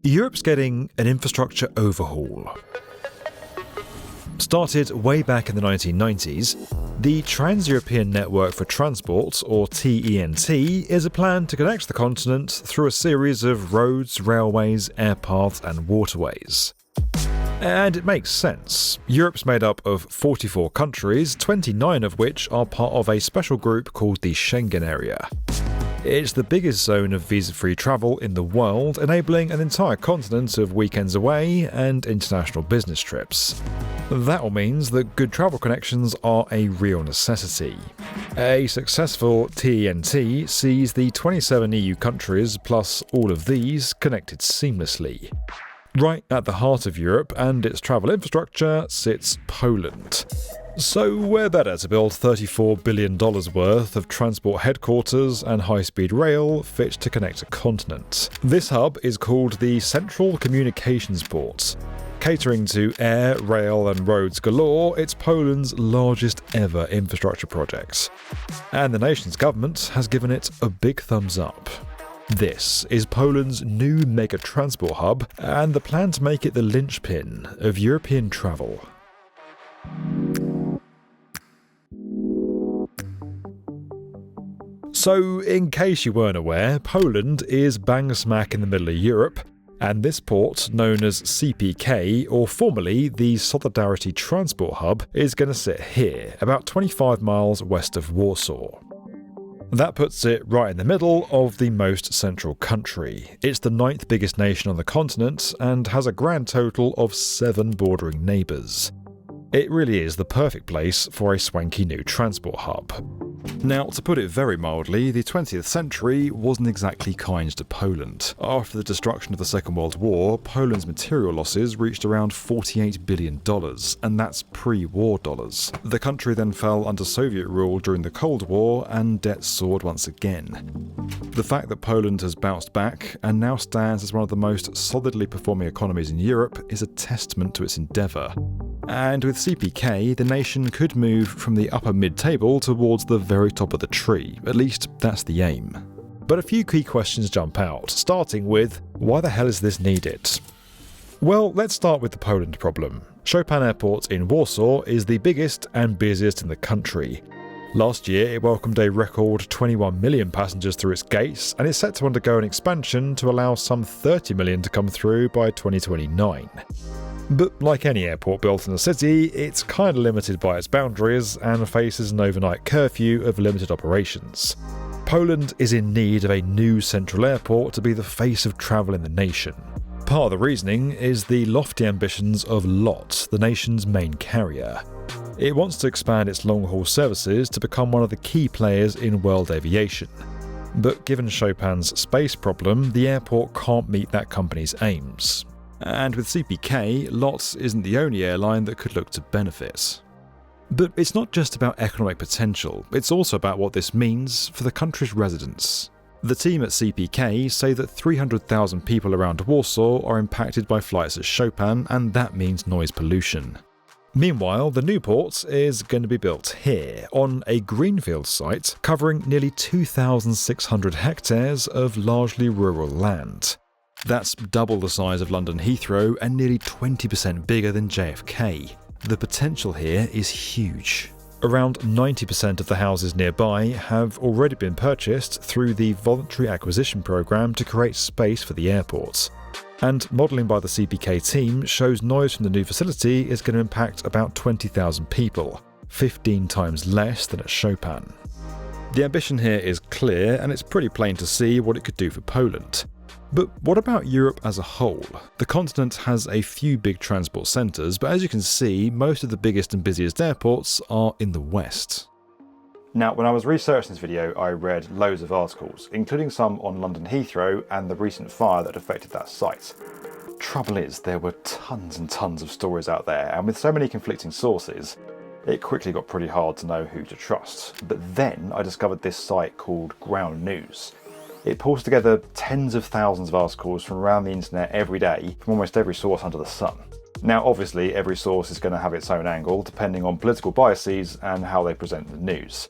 Europe's getting an infrastructure overhaul. Started way back in the 1990s, the Trans-European Network for Transport, or TENT, is a plan to connect the continent through a series of roads, railways, airpaths and waterways. And it makes sense. Europe's made up of 44 countries, 29 of which are part of a special group called the Schengen area. It's the biggest zone of visa-free travel in the world, enabling an entire continent of weekends away and international business trips. That all means that good travel connections are a real necessity. A successful TENT sees the 27 EU countries plus all of these connected seamlessly. Right at the heart of Europe and its travel infrastructure sits Poland. So where better to build $34 billion worth of transport headquarters and high-speed rail fit to connect a continent? This hub is called the Central Communications Port. Catering to air, rail and roads galore, it's Poland's largest ever infrastructure project. And the nation's government has given it a big thumbs up. This is Poland's new mega transport hub and the plan to make it the linchpin of European travel. So, in case you weren't aware, Poland is bang smack in the middle of Europe, and this port, known as CPK, or formerly the Solidarity Transport Hub, is going to sit here, about 25 miles west of Warsaw. That puts it right in the middle of the most central country. It's the 9th biggest nation on the continent and has a grand total of 7 bordering neighbours. It really is the perfect place for a swanky new transport hub. Now, to put it very mildly, the 20th century wasn't exactly kind to Poland. After the destruction of the Second World War, Poland's material losses reached around $48 billion, and that's pre-war dollars. The country then fell under Soviet rule during the Cold War, and debt soared once again. The fact that Poland has bounced back and now stands as one of the most solidly performing economies in Europe is a testament to its endeavour. And with CPK, the nation could move from the upper mid-table towards the very top of the tree. At least, that's the aim. But a few key questions jump out, starting with, why the hell is this needed? Well, let's start with the Poland problem. Chopin Airport in Warsaw is the biggest and busiest in the country. Last year, it welcomed a record 21 million passengers through its gates, and it's set to undergo an expansion to allow some 30 million to come through by 2029. But like any airport built in a city, it's kind of limited by its boundaries and faces an overnight curfew of limited operations. Poland is in need of a new central airport to be the face of travel in the nation. Part of the reasoning is the lofty ambitions of LOT, the nation's main carrier. It wants to expand its long-haul services to become one of the key players in world aviation. But given Chopin's space problem, the airport can't meet that company's aims. And with CPK, LOT isn't the only airline that could look to benefit. But it's not just about economic potential, it's also about what this means for the country's residents. The team at CPK say that 300,000 people around Warsaw are impacted by flights at Chopin, and that means noise pollution. Meanwhile, the new port is going to be built here, on a greenfield site covering nearly 2,600 hectares of largely rural land. That's double the size of London Heathrow and nearly 20% bigger than JFK. The potential here is huge. Around 90% of the houses nearby have already been purchased through the voluntary acquisition programme to create space for the airport. And modelling by the CPK team shows noise from the new facility is going to impact about 20,000 people, 15 times less than at Chopin. The ambition here is clear, and it's pretty plain to see what it could do for Poland. But what about Europe as a whole? The continent has a few big transport centres, but as you can see, most of the biggest and busiest airports are in the west. Now, when I was researching this video, I read loads of articles, including some on London Heathrow and the recent fire that affected that site. Trouble is, there were tons and tons of stories out there, and with so many conflicting sources, it quickly got pretty hard to know who to trust. But then I discovered this site called Ground News. It pulls together tens of thousands of articles from around the internet every day from almost every source under the sun. Now, obviously, every source is going to have its own angle depending on political biases and how they present the news.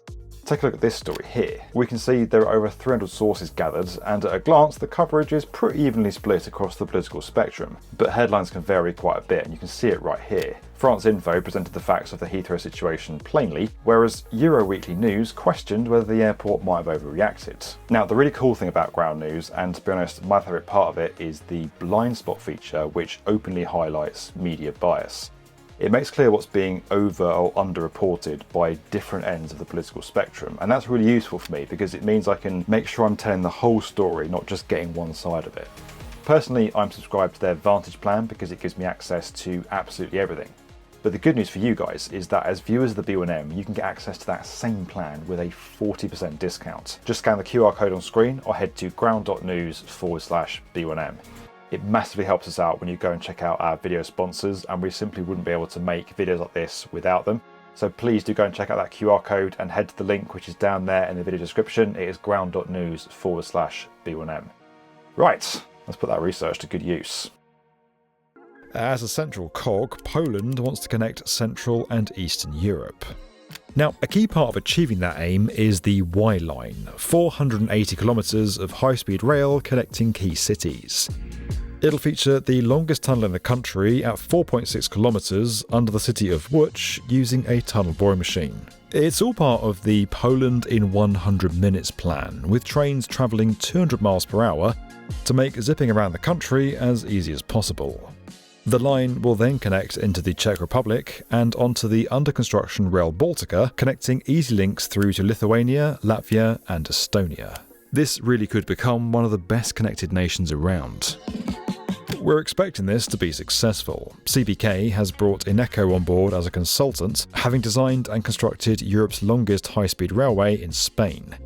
Take a look at this story here. We can see there are over 300 sources gathered, and at a glance the coverage is pretty evenly split across the political spectrum, but headlines can vary quite a bit, and you can see it right here. France Info presented the facts of the Heathrow situation plainly, whereas Euro Weekly News questioned whether the airport might have overreacted. Now, the really cool thing about ground news, and to be honest, my favourite part of it, is the blind spot feature, which openly highlights media bias. It makes clear what's being over or underreported by different ends of the political spectrum, and that's really useful for me because it means I can make sure I'm telling the whole story, not just getting one side of it. Personally, I'm subscribed to their Vantage plan because it gives me access to absolutely everything. But the good news for you guys is that as viewers of the B1M, you can get access to that same plan with a 40% discount. Just scan the QR code on screen or head to ground.news/B1M. It massively helps us out when you go and check out our video sponsors, and we simply wouldn't be able to make videos like this without them. So please do go and check out that QR code and head to the link which is down there in the video description. It is ground.news/B1M. Right, let's put that research to good use. As a central cog, Poland wants to connect Central and Eastern Europe. Now, a key part of achieving that aim is the Y Line, 480 kilometres of high-speed rail connecting key cities. It'll feature the longest tunnel in the country at 4.6 kilometres under the city of Łódź using a tunnel boring machine. It's all part of the Poland in 100 minutes plan, with trains travelling 200 miles per hour to make zipping around the country as easy as possible. The line will then connect into the Czech Republic and onto the under-construction Rail Baltica, connecting easy links through to Lithuania, Latvia and Estonia. This really could become one of the best connected nations around. We're expecting this to be successful. CPK has brought Ineco on board as a consultant, having designed and constructed Europe's longest high-speed railway in Spain.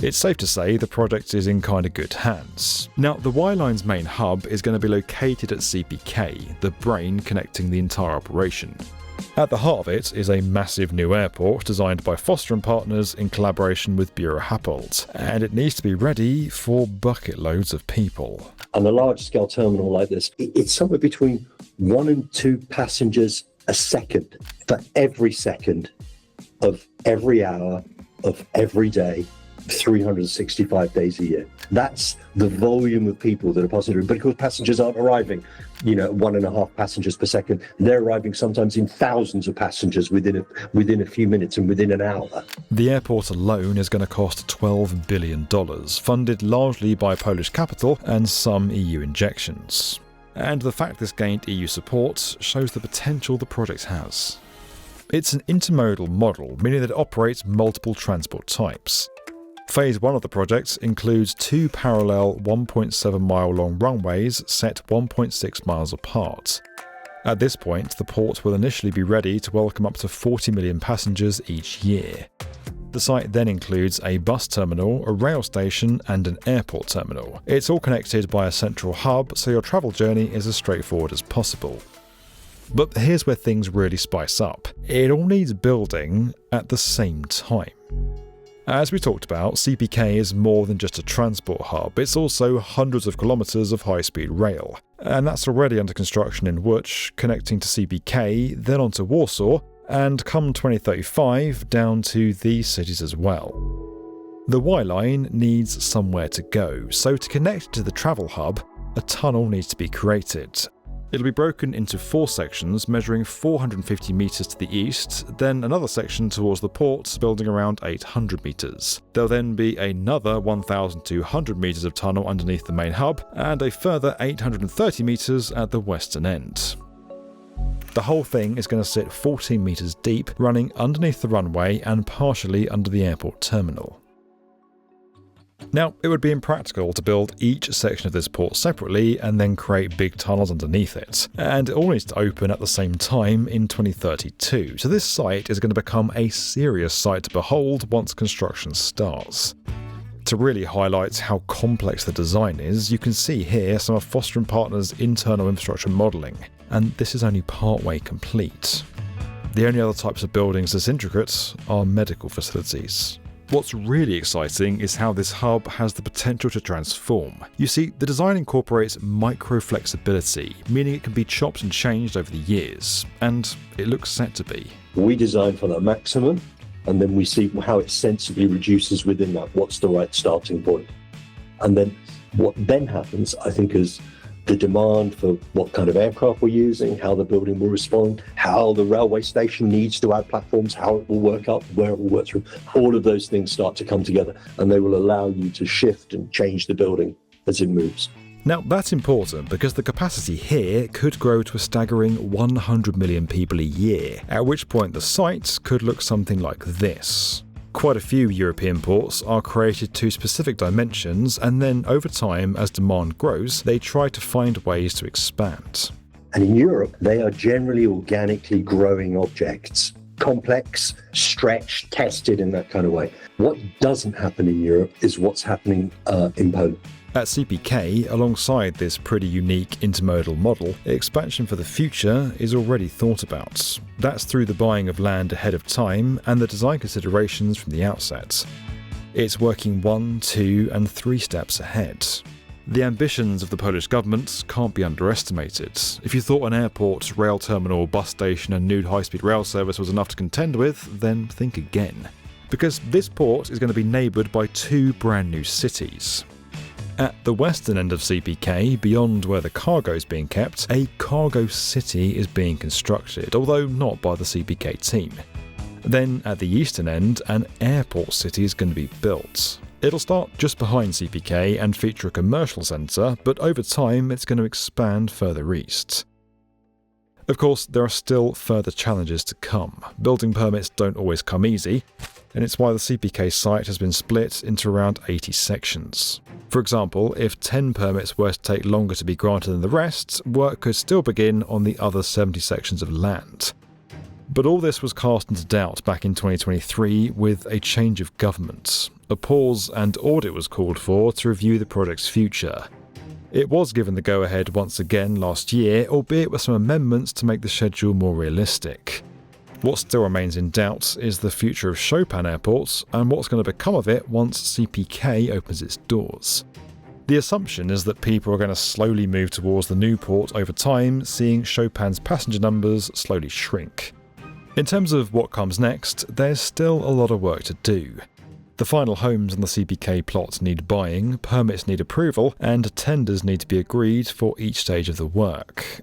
It's safe to say the project is in kind of good hands. Now, the Y-Line's main hub is going to be located at CPK, the brain connecting the entire operation. At the heart of it is a massive new airport designed by Foster & Partners in collaboration with Bureau Happold, and it needs to be ready for bucket loads of people. On a large-scale terminal like this, it's somewhere between 1 and 2 passengers a second for every second of every hour of every day, 365 days a year. That's the volume of people that are passing through. But of course, passengers aren't arriving, 1.5 passengers per second. They're arriving sometimes in thousands of passengers within a few minutes and within an hour. The airport alone is going to cost $12 billion, funded largely by Polish capital and some EU injections. And the fact this gained EU support shows the potential the project has. It's an intermodal model, meaning that it operates multiple transport types. Phase 1 of the project includes 2 parallel 1.7 mile long runways set 1.6 miles apart. At this point, the port will initially be ready to welcome up to 40 million passengers each year. The site then includes a bus terminal, a rail station and an airport terminal. It's all connected by a central hub, so your travel journey is as straightforward as possible. But here's where things really spice up. It all needs building at the same time. As we talked about, CPK is more than just a transport hub, it's also hundreds of kilometres of high-speed rail. And that's already under construction in Łódź, connecting to CPK, then onto Warsaw, and come 2035 down to these cities as well. The Y-Line needs somewhere to go, so to connect to the travel hub, a tunnel needs to be created. It'll be broken into 4 sections measuring 450 metres to the east, then another section towards the port building around 800 metres. There'll then be another 1,200 metres of tunnel underneath the main hub, and a further 830 metres at the western end. The whole thing is going to sit 14 metres deep, running underneath the runway and partially under the airport terminal. Now, it would be impractical to build each section of this port separately and then create big tunnels underneath it, and it all needs to open at the same time in 2032, so this site is going to become a serious sight to behold once construction starts. To really highlight how complex the design is, you can see here some of Foster & Partners' internal infrastructure modelling, and this is only partway complete. The only other types of buildings this intricate are medical facilities. What's really exciting is how this hub has the potential to transform. You see, the design incorporates micro-flexibility, meaning it can be chopped and changed over the years, and it looks set to be. We designed for the maximum, and then we see how it sensibly reduces within that. What's the right starting point? And then what then happens, I think, is the demand for what kind of aircraft we're using, how the building will respond, how the railway station needs to add platforms, how it will work up, where it will work through. All of those things start to come together, and they will allow you to shift and change the building as it moves. Now, that's important because the capacity here could grow to a staggering 100 million people a year, at which point the site could look something like this. Quite a few European ports are created to specific dimensions, and then over time, as demand grows, they try to find ways to expand. And in Europe, they are generally organically growing objects. Complex, stretched, tested in that kind of way. What doesn't happen in Europe is what's happening in Poland. At CPK, alongside this pretty unique intermodal model, expansion for the future is already thought about. That's through the buying of land ahead of time and the design considerations from the outset. It's working 1, 2 and 3 steps ahead. The ambitions of the Polish government can't be underestimated. If you thought an airport, rail terminal, bus station and new high-speed rail service was enough to contend with, then think again. Because this port is going to be neighboured by 2 brand new cities. At the western end of CPK, beyond where the cargo is being kept, a cargo city is being constructed, although not by the CPK team. Then at the eastern end, an airport city is going to be built. It'll start just behind CPK and feature a commercial centre, but over time it's going to expand further east. Of course, there are still further challenges to come. Building permits don't always come easy, and it's why the CPK site has been split into around 80 sections. For example, if 10 permits were to take longer to be granted than the rest, work could still begin on the other 70 sections of land. But all this was cast into doubt back in 2023 with a change of government. A pause and audit was called for to review the project's future. It was given the go-ahead once again last year, albeit with some amendments to make the schedule more realistic. What still remains in doubt is the future of Chopin Airport and what's going to become of it once CPK opens its doors. The assumption is that people are going to slowly move towards the new port over time, seeing Chopin's passenger numbers slowly shrink. In terms of what comes next, there's still a lot of work to do. The final homes on the CPK plot need buying, permits need approval, and tenders need to be agreed for each stage of the work.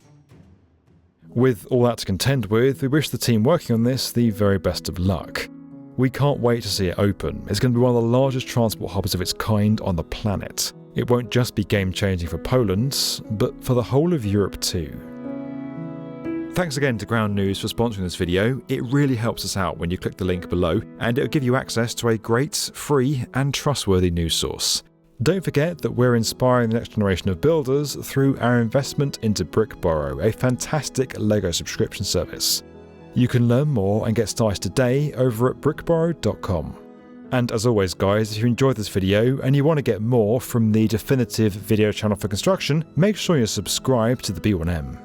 With all that to contend with, we wish the team working on this the very best of luck. We can't wait to see it open. It's going to be one of the largest transport hubs of its kind on the planet. It won't just be game-changing for Poland, but for the whole of Europe too. Thanks again to Ground News for sponsoring this video. It really helps us out when you click the link below, and it'll give you access to a great, free and trustworthy news source. Don't forget that we're inspiring the next generation of builders through our investment into BrickBorrow, a fantastic LEGO subscription service. You can learn more and get started today over at brickborrow.com. And as always guys, if you enjoyed this video and you want to get more from the definitive video channel for construction, make sure you're subscribed to the B1M.